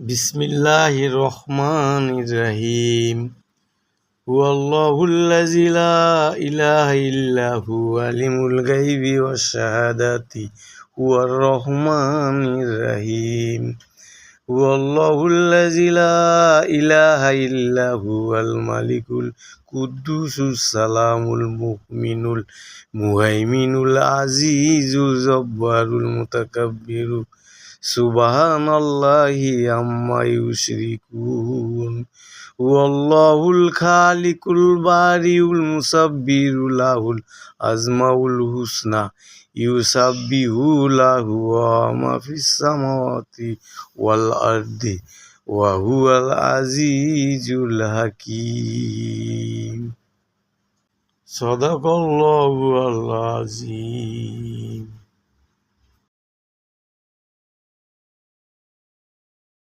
বিসমিল্লাহির রহমানির রহিম। হুয়াল্লাহুল্লাযী লা ইলাহা ইল্লা হুয়া আলিমুল গায়বি ওয়াশ শাহাদাতি হুয়ার রহমানির রহিম। হুয়াল্লাহুল্লাযী লা ইলাহা ইল্লা হুয়াল মালিকুল কুদ্দুসুস সালামুল মুমিনুল মুহাইমিনুল আজিজুল জব্বারুল মুতাকাব্বিরু সুবহানাল্লাহি আম্মা ইউশরিকুন। হুয়াল্লাহুল খালিকুল বারিউল মুসাব্বিরু লাহুল আজমাউল হুসনা ইউসাব্বিহু লাহু মা ফিস সামাওয়াতি ওয়াল আরদি ওয়া হুয়াল আজিজুল হাকীম। সাদাকাল্লাহুল আযীম।